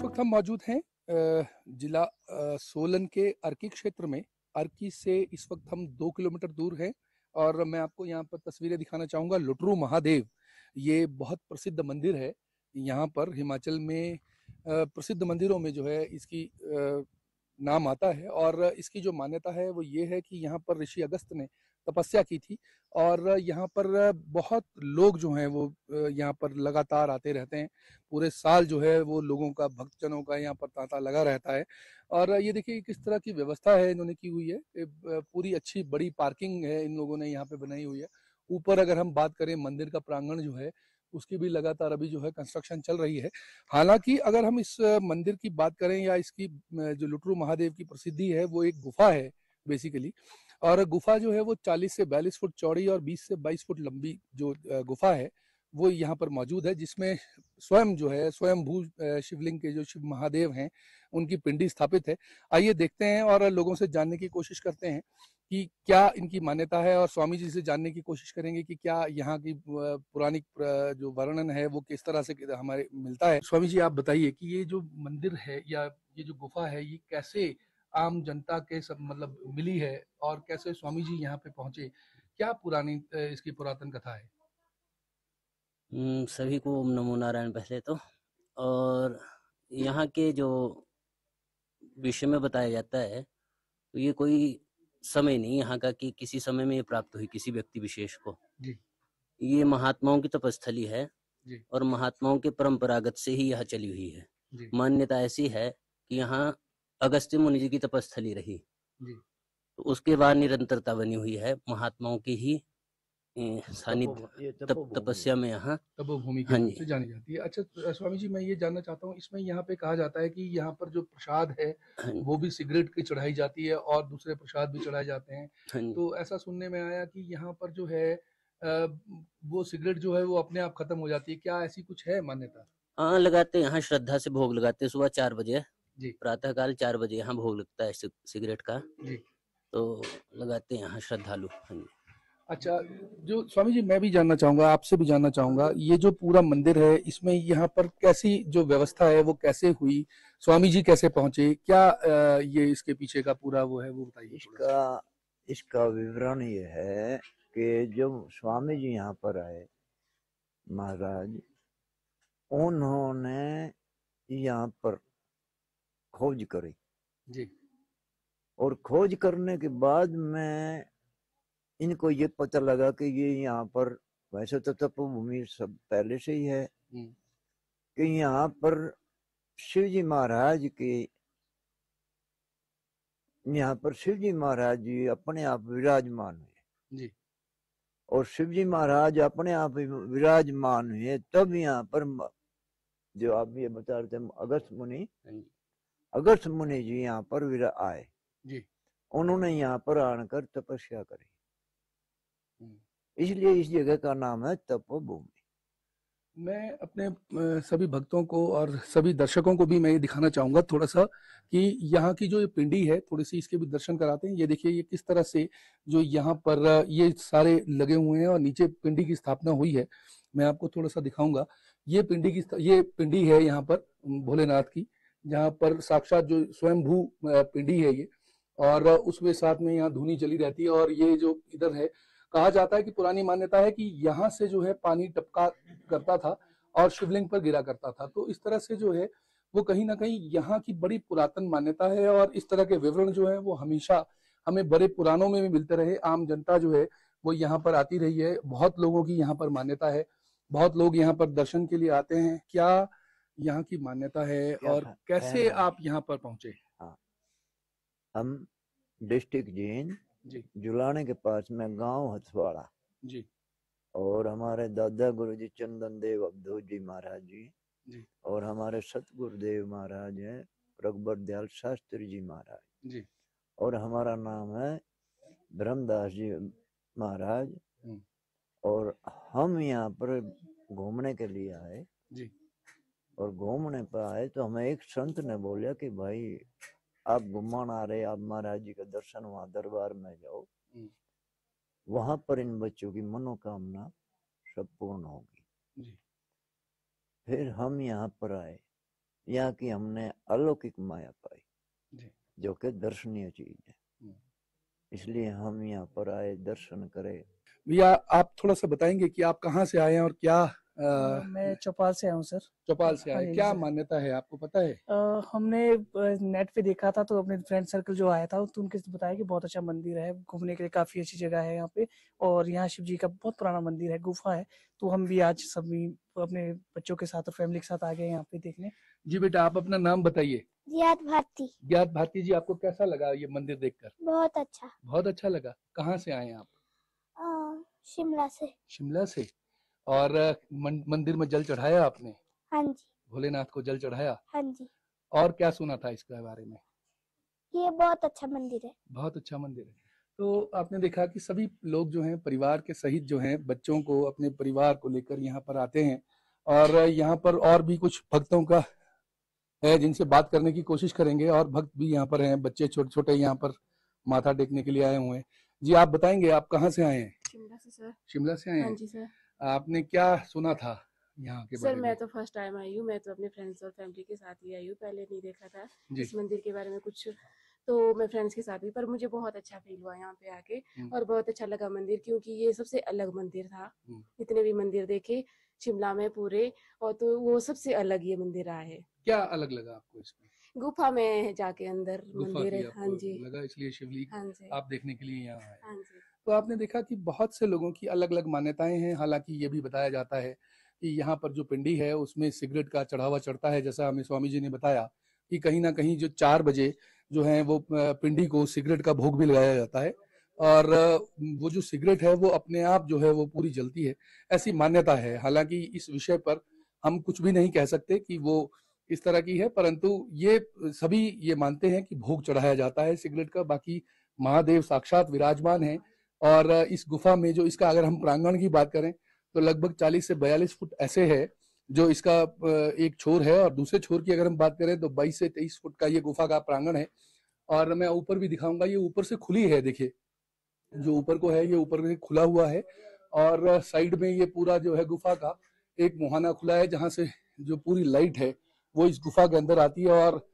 वक्त हम मौजूद हैं जिला सोलन के अर्की क्षेत्र में। अर्की से इस वक्त हम 2 किलोमीटर दूर हैं और मैं आपको यहाँ पर तस्वीरें दिखाना चाहूँगा। लुटरू महादेव ये बहुत प्रसिद्ध मंदिर है। यहाँ पर हिमाचल में प्रसिद्ध मंदिरों में जो है इसकी नाम आता है और इसकी जो मान्यता है वो ये है कि यहाँ पर ऋषि अगस्त ने तपस्या की थी और यहाँ पर बहुत लोग जो हैं वो यहाँ पर लगातार आते रहते हैं। पूरे साल जो है वो लोगों का, भक्तजनों का यहाँ पर तांता लगा रहता है। और ये देखिए किस तरह की व्यवस्था है इन्होंने की हुई है। पूरी अच्छी बड़ी पार्किंग है इन लोगों ने यहाँ पे बनाई हुई है। ऊपर अगर हम बात करें मंदिर का प्रांगण जो है उसकी भी लगातार अभी जो है कंस्ट्रक्शन चल रही है। हालांकि अगर हम इस मंदिर की बात करें या इसकी जो लुटरू महादेव की प्रसिद्धि है वो एक गुफा है बेसिकली। और गुफा जो है वो 40 से 42 फुट चौड़ी और 20 से 22 फुट लंबी जो गुफा है वो यहाँ पर मौजूद है, जिसमें स्वयं जो है स्वयंभू शिवलिंग के जो शिव महादेव हैं उनकी पिंडी स्थापित है। आइए देखते हैं और लोगों से जानने की कोशिश करते हैं कि क्या इनकी मान्यता है और स्वामी जी से जानने की कोशिश करेंगे कि क्या यहाँ की पुरानी जो वर्णन है वो किस तरह से हमारे मिलता है। स्वामी जी आप बताइए कि ये जो मंदिर है या ये जो गुफा है ये कैसे आम जनता के सब मतलब मिली है और कैसे स्वामी जी यहाँ पे पहुंचे, क्या पुरानी इसकी पुरातन कथा है। सभी को ओम नमो नारायण पहले तो। और यहाँ के जो विषय में बताया जाता है तो ये कोई समय नहीं यहाँ का कि किसी समय में ये प्राप्त हुई किसी व्यक्ति विशेष को। जी ये महात्माओं की तपस्थली है जी और महात्माओं के परंपरागत से ही यह चली हुई है। जी मान्यता ऐसी है कि यहाँ अगस्त्य मुनि जी की तपस्थली रही, जी। तो उसके बाद निरंतरता बनी हुई है महात्माओं की ही सानिध्य ये तपोभूमि है। तपस्या में यहाँ। तपोभूमि के हाँ नाम जी। से जानी जाती है। अच्छा स्वामी जी मैं ये जानना चाहता हूँ, इसमें यहाँ पे कहा जाता है कि यहाँ पर जो प्रसाद है हाँ वो भी सिगरेट की चढ़ाई जाती है और दूसरे प्रसाद भी चढ़ाए जाते हैं। हाँ जी। तो ऐसा सुनने में आया कि यहाँ पर जो है अ, वो सिगरेट जो है वो अपने आप खत्म हो जाती है, क्या ऐसी कुछ है मान्यता। हाँ, लगाते हैं यहाँ, श्रद्धा से भोग लगाते हैं। सुबह 4 बजे, जी प्रातः काल 4 बजे यहाँ भोग लगता है सिगरेट का। जी। तो लगाते हैं यहाँ श्रद्धालु। हाँ जी। अच्छा, जो स्वामी जी मैं भी जानना चाहूंगा, आपसे भी जानना चाहूंगा, ये जो पूरा मंदिर है इसमें यहाँ पर कैसी जो व्यवस्था है वो कैसे हुई, स्वामी जी कैसे पहुंचे, क्या ये इसके पीछे का पूरा वो है वो बताइए थोड़ा सा। इसका इसका विवरण ये है कि जब स्वामी जी यहाँ पर आए महाराज, उन्होंने यहाँ पर खोज करी जी और खोज करने के बाद में इनको ये पता लगा कि ये यहाँ पर वैसे तो तपोभूमि सब पहले से ही है हम्म, कि यहाँ पर शिवजी महाराज के यहाँ पर शिवजी महाराज जी अपने आप विराजमान हुए जी और शिवजी महाराज अपने आप विराजमान हुए तब यहाँ पर जो आप ये बता रहे थे हाँ जी। अगस्त मुनि जी यहाँ पर आए। जी। उन्होंने यहाँ पर आकर तपस्या करी, हम्म। इसलिए इस जगह का नाम है तपोभूमि। मैं अपने सभी भक्तों को और सभी दर्शकों को भी मैं ये दिखाना चाहूंगा थोड़ा सा कि यहाँ की जो ये पिंडी है थोड़ी सी इसके भी दर्शन कराते हैं। ये देखिए ये किस तरह से जो यहाँ पर ये सारे लगे हुए हैं और नीचे पिंडी की स्थापना हुई है। मैं आपको थोड़ा सा दिखाऊंगा। ये पिंडी है यहाँ पर भोलेनाथ की, जहाँ पर साक्षात जो स्वयंभू पिंडी है ये। और उसमें साथ में यहाँ धुनी चली रहती है और ये जो इधर है, कहा जाता है कि पुरानी मान्यता है कि यहाँ से जो है पानी टपका करता था और शिवलिंग पर गिरा करता था। तो इस तरह से जो है वो कहीं ना कहीं यहाँ की बड़ी पुरातन मान्यता है और इस तरह के विवरण जो है वो हमेशा हमें बड़े पुराणों में भी मिलते रहे। आम जनता जो है वो यहाँ पर आती रही है, बहुत लोगों की यहाँ पर मान्यता है, बहुत लोग यहाँ पर दर्शन के लिए आते हैं। क्या यहाँ की मान्यता है क्या और कैसे कहना है? आप यहाँ पर पहुंचे। हाँ, हम डिस्ट्रिक्ट जींद जी जुलाने के पास में गांव हथवाड़ा, जी और हमारे दादा गुरु जी चंदन देव अवधूत जी महाराज जी जी और हमारे सतगुरुदेव महाराज हैं रघुबर दयाल शास्त्री जी महाराज, जी। और हमारा नाम है ब्रह्मदास जी महाराज। हम्म, और हम यहाँ पर घूमने के लिए आए जी और घूमने पर आए तो हमें एक संत ने बोला कि भाई आप घुमान आ रहे, आप महाराज जी का दर्शन वहाँ दरबार में जाओ, हम्म, वहां पर इन बच्चों की मनोकामना सब पूर्ण होगी। जी फिर हम यहाँ पर आए यहाँ की हमने अलौकिक माया पाई, जी। जो कि दर्शनीय चीज है। इसलिए हम यहाँ पर आए, दर्शन करें। भैया आप थोड़ा सा बताएंगे कि आप कहाँ से आए हैं और क्या मैं चौपाल से आया हूँ सर। चौपाल से हाँ आए, जी क्या सर। मान्यता है आपको पता है? हमने नेट पे देखा था, तो अपने फ्रेंड सर्कल जो आया था तो उनके बताया कि बहुत अच्छा मंदिर है, घूमने के लिए काफी अच्छी जगह है यहाँ पे, और यहाँ शिव जी का बहुत पुराना मंदिर है, गुफा है। तो हम भी आज सभी अपने बच्चों के साथ और फैमिली के साथ आ गए यहाँ पे देखने। जी बेटा, आप अपना नाम बताइए। ज्ञात भारती। ज्ञात भारती जी, आपको कैसा लगा ये मंदिर देखकर? बहुत अच्छा। बहुत अच्छा लगा। कहाँ से आए आप? शिमला से। शिमला से। और मंदिर में जल चढ़ाया आपने? हाँ जी। भोलेनाथ को जल चढ़ाया? हाँ जी। और क्या सुना था इसके बारे में? ये बहुत अच्छा मंदिर है। बहुत अच्छा मंदिर है। तो आपने देखा कि सभी लोग जो हैं परिवार के सहित जो हैं बच्चों को, अपने परिवार को लेकर यहाँ पर आते हैं, और यहाँ पर और भी कुछ भक्तों का है जिनसे बात करने की कोशिश करेंगे, और भक्त भी यहाँ पर हैं, बच्चे छोटे छोटे यहाँ पर माथा टेकने के लिए आए हुए हैं। जी आप बताएंगे, आप कहाँ से आए हैं? शिमला से सर। शिमला से आए हाँ हैं। जी सर। आपने क्या सुना था यहाँ के सर बारे में? मैं तो फर्स्ट टाइम आई हूँ, मैं तो अपने फ्रेंड्स और फैमिली के साथ ही आई हूँ, पहले नहीं देखा था जी। इस मंदिर के बारे में कुछ, तो मैं फ्रेंड्स के साथ भी, पर मुझे बहुत अच्छा फील हुआ यहाँ पे आके, और बहुत अच्छा लगा मंदिर, क्योंकि ये सबसे अलग मंदिर था। इतने भी मंदिर देखे शिमला में पूरे, और तो वो सबसे अलग ये मंदिर रहा है। क्या अलग लगा आपको इसमें? गुफा में जाके अंदर गुफा मंदिर की है। हाँ आपको जी। लगा, इसलिए शिवलिंग हाँ जी। आप देखने के लिए यहाँ आए। हाँ जी। तो आपने देखा कि बहुत से लोगों की अलग अलग मान्यताएं हैं। हालांकि ये भी बताया जाता है कि यहाँ पर जो पिंडी है उसमें सिगरेट का चढ़ावा चढ़ता है, जैसा हमें स्वामी जी ने बताया कि कहीं ना कहीं जो 4 बजे जो है वो पिंडी को सिगरेट का भोग भी लगाया जाता है, और वो जो सिगरेट है वो अपने आप जो है वो पूरी जलती है, ऐसी मान्यता है। हालांकि इस विषय पर हम कुछ भी नहीं कह सकते कि वो इस तरह की है, परंतु ये सभी ये मानते हैं कि भोग चढ़ाया जाता है सिगरेट का। बाकी महादेव साक्षात विराजमान है, और इस गुफा में जो इसका अगर हम प्रांगण की बात करें तो लगभग 40 से 42 फुट ऐसे है जो इसका एक छोर है, और दूसरे छोर की अगर हम बात करें तो 22 से 23 फुट का ये गुफा का प्रांगण है। और मैं ऊपर भी दिखाऊंगा, ये ऊपर से खुली है, देखिए जो ऊपर को है ये ऊपर में खुला हुआ है, और साइड में ये पूरा जो है गुफा का एक मुहाना खुला है जहाँ से जो पूरी लाइट है वो इस गुफा के अंदर आती है, और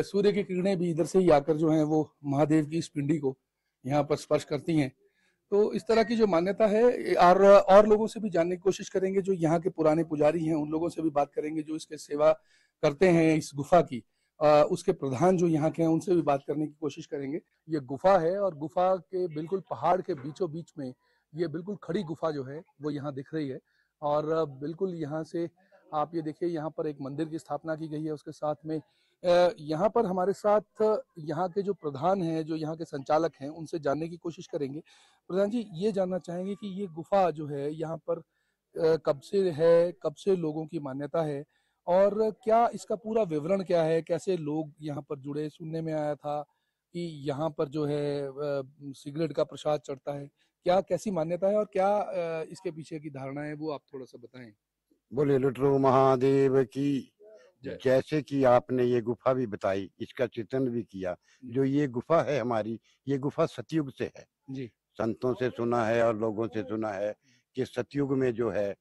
सूर्य की किरणें भी इधर से ही आकर जो है वो महादेव की इस पिंडी को यहाँ पर स्पर्श करती हैं। तो इस तरह की जो मान्यता है, और लोगों से भी जानने की कोशिश करेंगे, जो यहाँ के पुराने पुजारी हैं उन लोगों से भी बात करेंगे जो इसके सेवा करते हैं इस गुफा की, उसके प्रधान जो यहाँ के हैं उनसे भी बात करने की कोशिश करेंगे। ये गुफा है, और गुफा के बिल्कुल पहाड़ के बीचों बीच में ये बिल्कुल खड़ी गुफा जो है वो यहाँ दिख रही है, और बिल्कुल यहाँ से आप ये देखिए, यहाँ पर एक मंदिर की स्थापना की गई है। उसके साथ में यहाँ पर हमारे साथ यहाँ के जो प्रधान हैं, जो यहाँ के संचालक हैं, उनसे जानने की कोशिश करेंगे। प्रधान जी, ये जानना चाहेंगे कि ये गुफा जो है यहाँ पर कब से है, कब से लोगों की मान्यता है, और क्या इसका पूरा विवरण क्या है, कैसे लोग यहाँ पर जुड़े? सुनने में आया था कि यहाँ पर जो है सिगरेट का प्रसाद चढ़ता है, क्या कैसी मान्यता है और क्या इसके पीछे की धारणा है, वो आप थोड़ा सा बताएं। बोले लुटरू महादेव की। जैसे कि आपने ये गुफा भी बताई, इसका चित्रण भी किया, जो ये गुफा है हमारी, ये गुफा सतयुग से है जी। संतों से सुना है और लोगों से सुना है कि सतयुग में जो है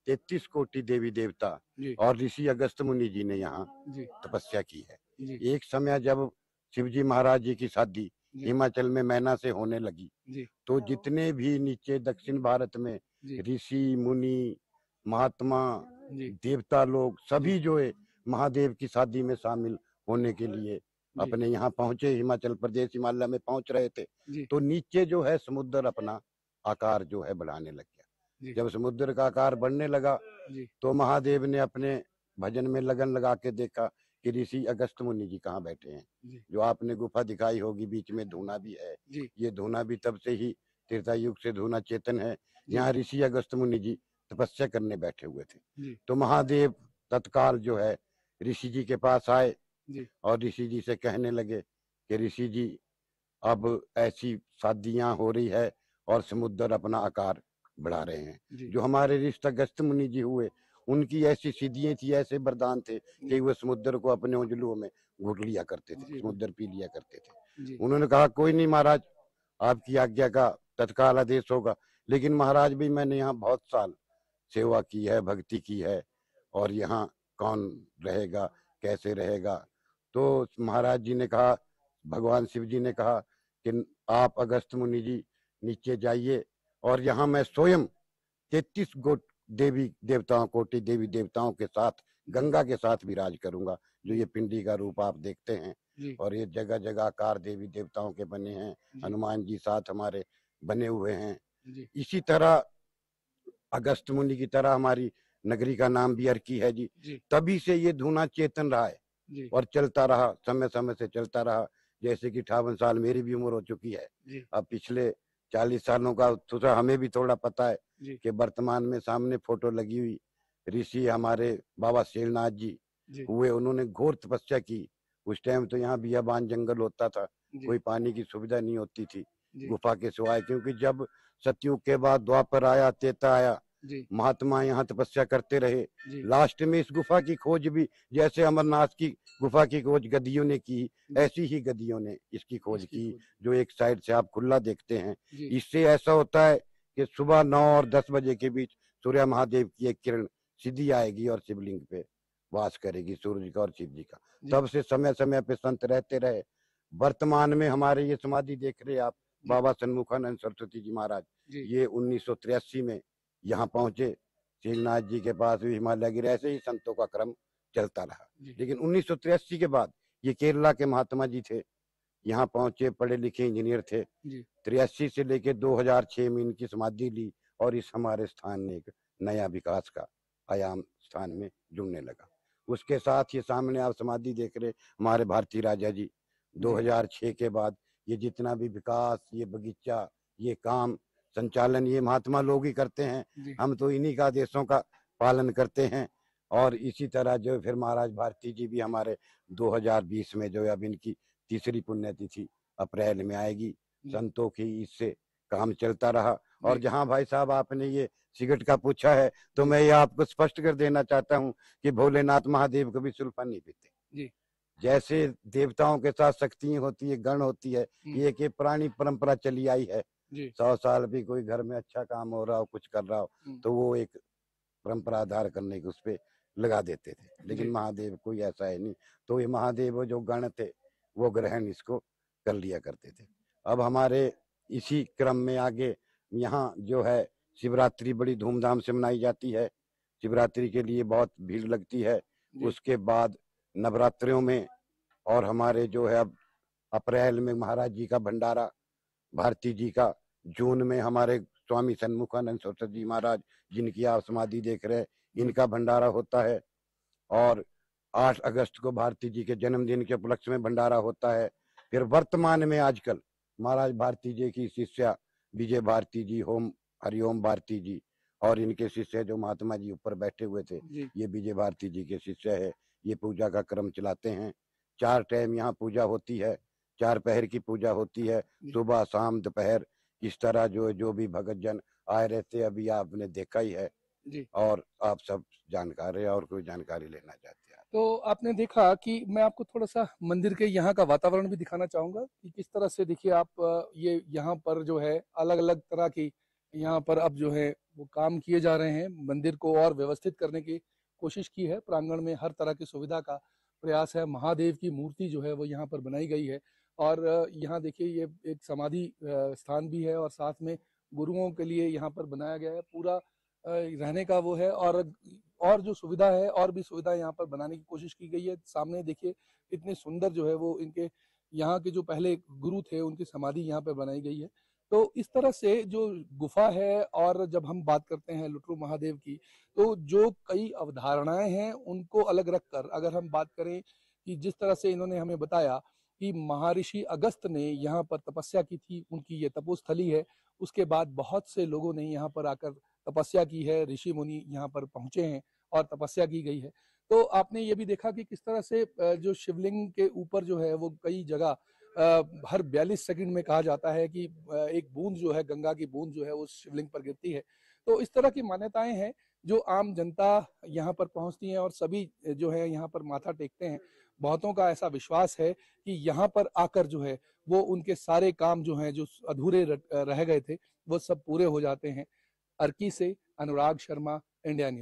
33 कोटि देवी देवता और ऋषि अगस्त मुनि जी ने यहाँ तपस्या की है। एक समय जब शिवजी महाराज जी की शादी हिमाचल में मैना से होने लगी, तो जितने भी नीचे दक्षिण भारत में ऋषि मुनि महात्मा देवता लोग सभी जो है महादेव की शादी में शामिल होने के लिए अपने यहाँ पहुंचे। हिमाचल प्रदेश हिमालय में पहुंच रहे थे, तो नीचे जो है समुद्र अपना आकार जो है बढ़ाने लग गया। जब समुद्र का आकार बढ़ने लगा तो महादेव ने अपने भजन में लगन लगा के देखा कि ऋषि अगस्त मुनि जी कहाँ बैठे हैं। जो आपने गुफा दिखाई होगी, बीच में धूना भी है, ये धूना भी तब से ही त्रेतायुग से धूना चेतन है। यहाँ ऋषि अगस्त मुनि जी तपस्या करने बैठे हुए थे। तो महादेव तत्काल जो है ऋषि जी के पास आए और ऋषि जी से कहने लगे कि ऋषि जी, अब ऐसी शादियां हो रही है और समुद्र अपना आकार बढ़ा रहे हैं। जो हमारे ऋषि अगस्त मुनि जी हुए, उनकी ऐसी सिद्धियां थी, ऐसे वरदान थे कि वो समुद्र को अपने उंगलियों में घुट लिया करते थे, समुद्र पी लिया करते थे। उन्होंने कहा, कोई नहीं महाराज, आपकी आज्ञा का तत्काल आदेश होगा। लेकिन महाराज भी, मैंने यहाँ बहुत साल सेवा की है, भक्ति की है, और यहाँ कौन रहेगा, कैसे रहेगा। तो महाराज जी ने कहा, भगवान शिव जी ने कहा कि आप अगस्त मुनि जी नीचे जाइए और यहाँ मैं स्वयं 33 देवी देवताओं, कोटि देवी देवताओं के साथ, गंगा के साथ विराज करूंगा। जो ये पिंडी का रूप आप देखते हैं, और ये जगह जगह आकार देवी देवताओं के बने हैं, हनुमान जी साथ हमारे बने हुए हैं। इसी तरह अगस्त मुनि की तरह हमारी नगरी का नाम भी अर्की है जी। तभी से ये धूना चेतन रहा है और चलता रहा, समय समय से चलता रहा। जैसे कि 58 साल मेरी भी उम्र हो चुकी है, अब पिछले 40 सालों का थोड़ा हमें भी थोड़ा पता है कि वर्तमान में सामने फोटो लगी हुई ऋषि हमारे बाबा शेरनाथ जी हुए, उन्होंने घोर तपस्या की। उस टाइम तो यहाँ बियाबान जंगल होता था, कोई पानी की सुविधा नहीं होती थी गुफा के सिवाय, क्योंकि जब सतयुग के बाद द्वापर आया, त्रेता आया, महात्मा यहाँ तपस्या करते रहे। लास्ट में इस गुफा की खोज भी जैसे अमरनाथ की गुफा की खोज गद्दियों ने की, ऐसी ही गद्दियों ने इसकी खोज की, जो एक साइड से आप खुला देखते हैं। इससे ऐसा होता है कि सुबह 9 और 10 बजे के बीच सूर्य महादेव की एक किरण सीधी आएगी और शिवलिंग पे वास करेगी, सूर्य का और शिव जी का। तब से समय समय पे संत रहते रहे। वर्तमान में हमारे ये समाधि देख रहे आप, बाबा सन्मुखानंद सरस्वती जी महाराज, ये 1983 में यहाँ पहुंचे। शेरनाथ जी के पास भी हिमालय गिरे, ऐसे ही संतों का क्रम चलता रहा। लेकिन 1983 के बाद ये केरला के महात्मा जी थे, यहाँ पहुंचे, पढ़े लिखे इंजीनियर थे। 83 से लेके 2006 में इनकी समाधि ली और इस हमारे स्थान ने एक नया विकास का आयाम स्थान में जुड़ने लगा। उसके साथ ये सामने आप समाधि देख रहे हमारे भारतीय राजा जी, 2006 के बाद ये जितना भी विकास, ये बगीचा, ये काम संचालन ये महात्मा लोग ही करते हैं, हम तो इन्हीं का आदेशों का पालन करते हैं। और इसी तरह जो फिर महाराज भारती जी भी हमारे 2020 में जो अब इनकी तीसरी पुण्यतिथि अप्रैल में आएगी, संतों की इससे काम चलता रहा। और जहां भाई साहब आपने ये सिगरेट का पूछा है, तो मैं ये आपको स्पष्ट कर देना चाहता हूं कि भोलेनाथ महादेव कभी सुल्फा नहीं पीते। जैसे देवताओं के साथ शक्तियां होती है, गण होती है, ये कि पुरानी परंपरा चली आई है। 100 साल भी कोई घर में अच्छा काम हो रहा हो, कुछ कर रहा हो, तो वो एक परंपरा आधार करने के उस पे लगा देते थे। लेकिन महादेव कोई ऐसा है नहीं, तो ये महादेव जो गण थे वो ग्रहण इसको कर लिया करते थे। अब हमारे इसी क्रम में आगे यहाँ जो है शिवरात्रि बड़ी धूमधाम से मनाई जाती है। शिवरात्रि के लिए बहुत भीड़ लगती है। उसके बाद नवरात्रियों में, और हमारे जो है अब अप्रैल में महाराज जी का भंडारा, भारती जी का, जून में हमारे स्वामी सन्मुखानंद सरस्वती जी महाराज जिनकी आप समाधि देख रहे हैं, इनका भंडारा होता है। और 8 अगस्त को भारती जी के जन्मदिन के उपलक्ष्य में भंडारा होता है। फिर वर्तमान में आजकल महाराज भारती जी की शिष्या विजय भारती जी, होम हरिओम भारती जी, और इनके शिष्य जो महात्मा जी ऊपर बैठे हुए थे, ये विजय भारती जी के शिष्य है। ये पूजा का क्रम चलाते हैं। 4 टाइम यहाँ पूजा होती है, 4 पहर की पूजा होती है, सुबह शाम दोपहर। इस तरह जो भी भगत जन आए रहते, अभी आपने देखा ही है। और आप सब जानकार है, और कोई जानकारी लेना चाहते हैं तो आपने देखा कि मैं आपको थोड़ा सा मंदिर के यहाँ का वातावरण भी दिखाना चाहूंगा कि किस तरह से, देखिए आप, ये यहाँ पर जो है अलग अलग तरह की यहाँ पर अब जो है वो काम किए जा रहे हैं। मंदिर को और व्यवस्थित करने की कोशिश की है, प्रांगण में हर तरह की सुविधा का प्रयास है। महादेव की मूर्ति जो है वो यहाँ पर बनाई गई है, और यहाँ देखिए ये एक समाधि स्थान भी है, और साथ में गुरुओं के लिए यहाँ पर बनाया गया है पूरा रहने का वो है। और जो सुविधा है, और भी सुविधा यहाँ पर बनाने की कोशिश की गई है। सामने देखिए इतने सुंदर जो है वो इनके यहाँ के जो पहले गुरु थे उनकी समाधि यहाँ पर बनाई गई है। तो इस तरह से जो गुफा है, और जब हम बात करते हैं लुटरू महादेव की, तो जो कई अवधारणाएं हैं उनको अलग रखकर अगर हम बात करें कि जिस तरह से इन्होंने हमें बताया कि महर्षि अगस्त ने यहाँ पर तपस्या की थी, उनकी ये तपोस्थली है। उसके बाद बहुत से लोगों ने यहाँ पर आकर तपस्या की है, ऋषि मुनि यहाँ पर पहुंचे हैं और तपस्या की गई है। तो आपने ये भी देखा कि किस तरह से जो शिवलिंग के ऊपर जो है वो कई जगह हर 42 सेकंड में कहा जाता है कि एक बूंद जो है, गंगा की बूंद जो है वो शिवलिंग पर गिरती है। तो इस तरह की मान्यताएं हैं जो आम जनता यहाँ पर पहुंचती है और सभी जो है यहाँ पर माथा टेकते हैं। बहुतों का ऐसा विश्वास है कि यहाँ पर आकर जो है वो उनके सारे काम जो हैं, जो अधूरे रह गए थे, वो सब पूरे हो जाते हैं। अर्की से अनुराग शर्मा, इंडिया न्यूज।